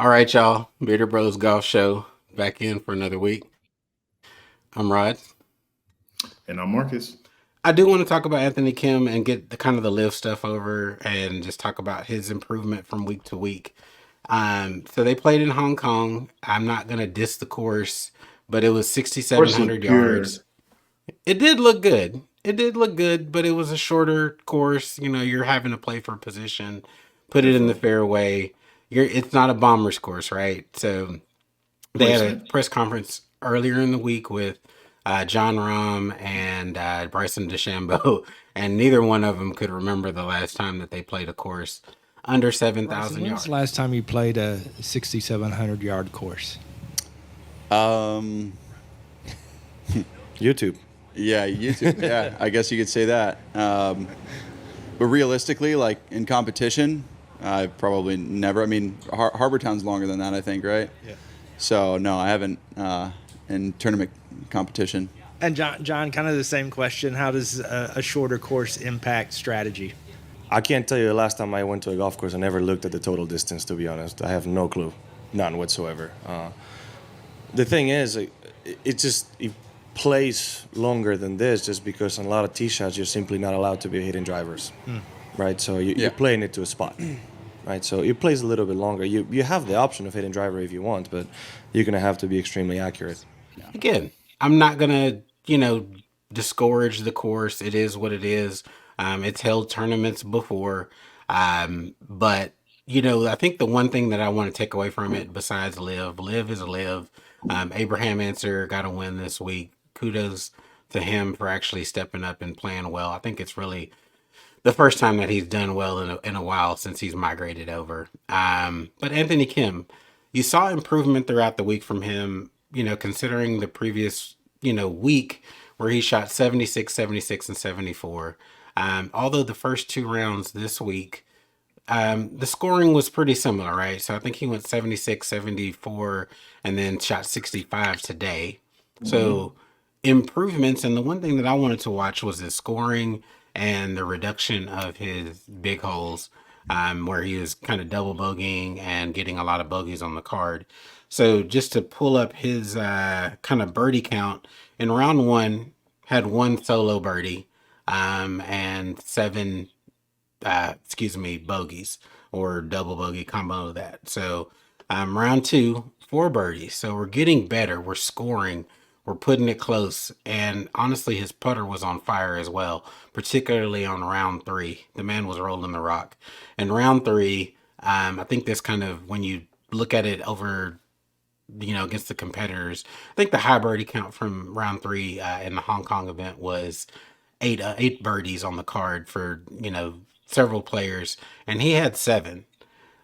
All right, y'all. Bearder Bros Golf Show back in for another week. I'm Rod. And I'm Marcus. I do want to talk about Anthony Kim and get the kind of the live stuff over and just talk about his improvement from week to week. So they played in Hong Kong. I'm not gonna diss the course, but it was Course 6,700 looked good. yards. It did look good. It did look good, but it was a shorter course. You know, you're having to play for position, put it in the Definitely. fairway. It's not a bomber's course, right? So they had a 100%. press conference earlier in the week with John Rahm and Bryson DeChambeau, and neither one of them could remember the last time that they played a course under Bryson, 7,000 when's the yards. last time you played a 6,700 yard course? Um, YouTube. yeah, YouTube. Yeah, I guess you could say that. But realistically, like in competition, I probably never. I mean, Harbor Town's longer than that, I think, right? Yeah. So no, I haven't in tournament competition. And John, kind of the same question. How does a shorter course impact strategy? I can't tell you the last time I went to a golf course. I never looked at the total distance, to be honest. I have no clue, none whatsoever. The thing is, it plays longer than this just because on a lot of tee shots you're simply not allowed to be hitting drivers, right? So Yeah. you're playing it to a spot, right? So it plays a little bit longer. You have the option of hitting driver if you want, but you're gonna have to be extremely accurate. Again, I'm not gonna, you know, discourage the course. It is what it is. It's held tournaments before, but I think the one thing that I want to take away from it, besides live is a live. Abraham Answer got a win this week. Kudos to him for actually stepping up and playing well. I think it's really the first time that he's done well in a while since he's migrated over. But Anthony Kim, you saw improvement throughout the week from him, considering the previous, week where he shot 76, 76, and 74. Although the first two rounds this week, the scoring was pretty similar, right? So I think he went 76, 74, and then shot 65 today. Hmm. So improvements. And the one thing that I wanted to watch was his scoring and the reduction of his big holes, where he was kind of double bogeying and getting a lot of bogeys on the card. So just to pull up his kind of birdie count in round one, had one solo birdie, and seven bogeys or double bogey combo of that. So round two, four birdies. So we're getting better. We're scoring. We're putting it close. And honestly, his putter was on fire as well, particularly on round three. The man was rolling the rock. And round three, I think this kind of, when you look at it over, against the competitors, I think the high birdie count from round three in the Hong Kong event was eight birdies on the card for several players, and he had seven.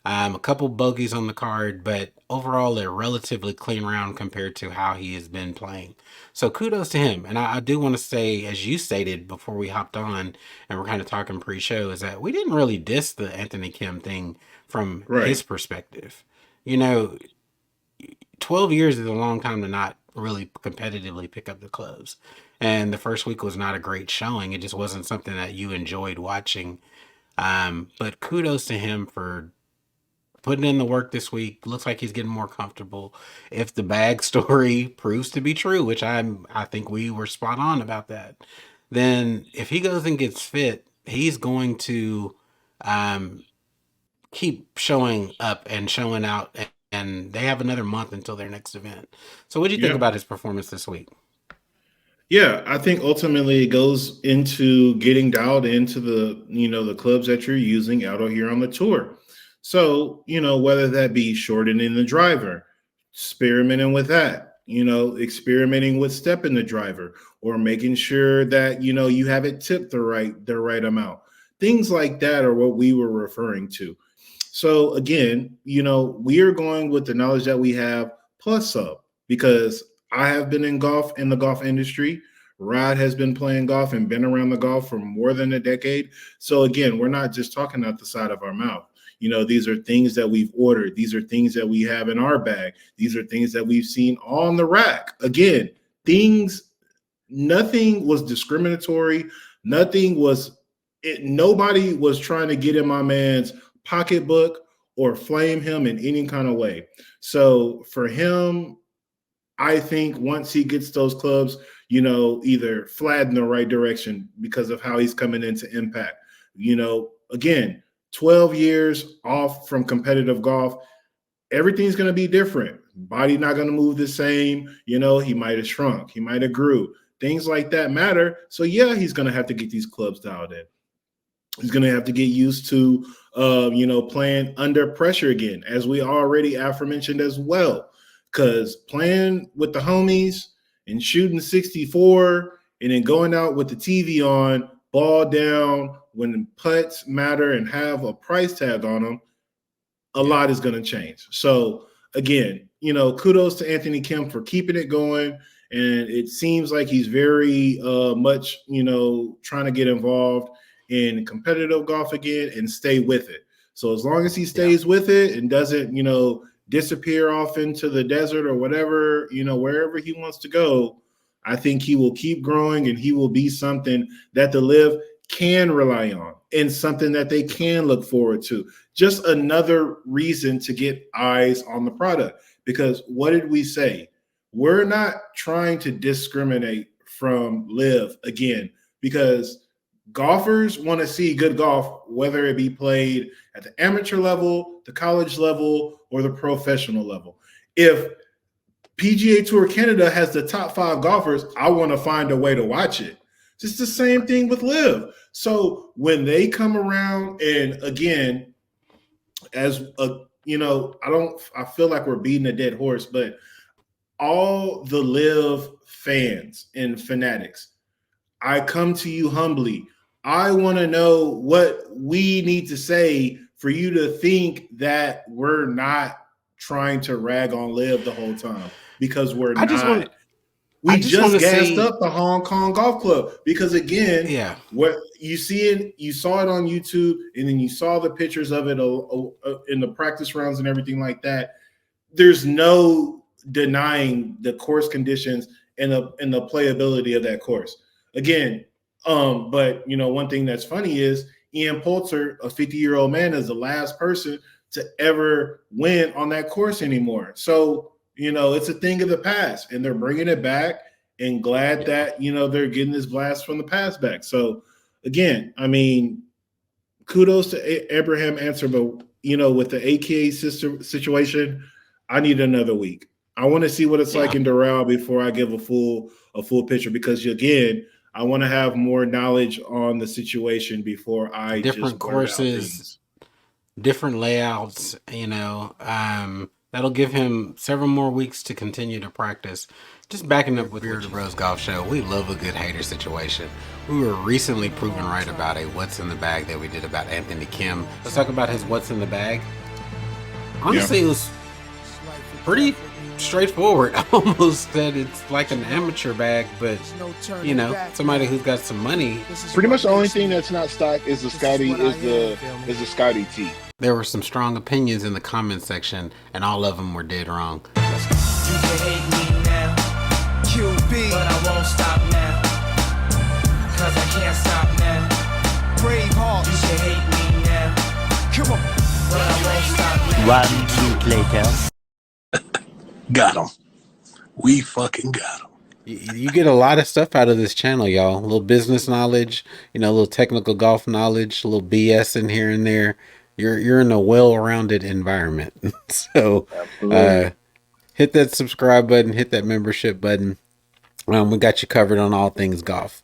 A couple bogeys on the card, but overall a relatively clean round compared to how he has been playing. So kudos to him. And I do want to say, as you stated before we hopped on, and we're kind of talking pre-show, is that we didn't really diss the Anthony Kim thing from Right. his perspective. You know, 12 years is a long time to not really competitively pick up the clubs. And the first week was not a great showing. It just wasn't something that you enjoyed watching. But kudos to him for putting in the work this week. Looks like he's getting more comfortable. If the bag story proves to be true, which I think we were spot on about that, then if he goes and gets fit, he's going to um, keep showing up and showing out. And they have another month until their next event. So, what do you think Yeah. about his performance this week? Yeah, I think ultimately it goes into getting dialed into the clubs that you're using out here on the tour. So, whether that be shortening the driver, experimenting with that, experimenting with stepping the driver or making sure that, you have it tipped the right amount. Things like that are what we were referring to. So again, we are going with the knowledge that we have plus some because I have been in the golf industry. Rod has been playing golf and been around the golf for more than a decade. So again, we're not just talking out the side of our mouth. These are things that we've ordered. These are things that we have in our bag. These are things that we've seen on the rack. Again, things, nothing was discriminatory. Nothing was, nobody was trying to get in my man's pocketbook or flame him in any kind of way. So for him, I think once he gets those clubs, either flat in the right direction because of how he's coming into Impact, again, 12 years off from competitive golf, everything's going to be different. Body not going to move the same. He might have shrunk. He might have grew. Things like that matter. So, yeah, he's going to have to get these clubs dialed in. He's going to have to get used to, playing under pressure again, as we already aforementioned as well. Because playing with the homies and shooting 64 and then going out with the TV on, ball down, when putts matter and have a price tag on them, a lot is going to change. So, again, kudos to Anthony Kim for keeping it going. And it seems like he's very much, trying to get involved in competitive golf again and stay with it. So as long as he stays with it and doesn't, disappear off into the desert or whatever, wherever he wants to go, I think he will keep growing and he will be something that the LIV can rely on and something that they can look forward to. Just another reason to get eyes on the product. Because what did we say? We're not trying to discriminate from LIV again, because golfers want to see good golf, whether it be played at the amateur level, the college level, or the professional level. If PGA Tour Canada has the top 5 golfers, I want to find a way to watch it. It's the same thing with LIV. So when they come around, and again, as a, I feel like we're beating a dead horse, but all the LIV fans and fanatics, I come to you humbly. I want to know what we need to say for you to think that we're not trying to rag on LIV the whole time, because we're not. We just gassed up the Hong Kong Golf Club because, again, what you saw it on YouTube, and then you saw the pictures of it in the practice rounds and everything like that. There's no denying the course conditions and the playability of that course. Again, but one thing that's funny is Ian Poulter, a 50-year-old man, is the last person to ever win on that course anymore. So, it's a thing of the past, and they're bringing it back, and glad that, they're getting this blast from the past back. So, again, I mean, kudos to Abraham Answer, but, with the AKA situation, I need another week. I want to see what it's like in Doral before I give a full picture, because, again, I want to have more knowledge on the situation before I different courses, different layouts, that'll give him several more weeks to continue to practice. Just backing up with Bearded Bros Golf Show, we love a good hater situation. We were recently proven right about a what's in the bag that we did about Anthony Kim. Let's talk about his what's in the bag. Honestly, it was pretty straightforward. I almost said it's like an amateur bag, but somebody who's got some money. Pretty much the only thing that's not stock is the Scotty is the Scotty T. There were some strong opinions in the comment section, and all of them were dead wrong. You can hate me now, QB, but I won't stop now, cause I can't stop now. Brave hearts. You can hate me now, come on, but I won't stop now. 1 minute later. Got him. We fucking got him. You get a lot of stuff out of this channel, y'all. A little business knowledge, a little technical golf knowledge, a little BS in here and there. You're in a well-rounded environment. So hit that subscribe button, hit that membership button. We got you covered on all things golf.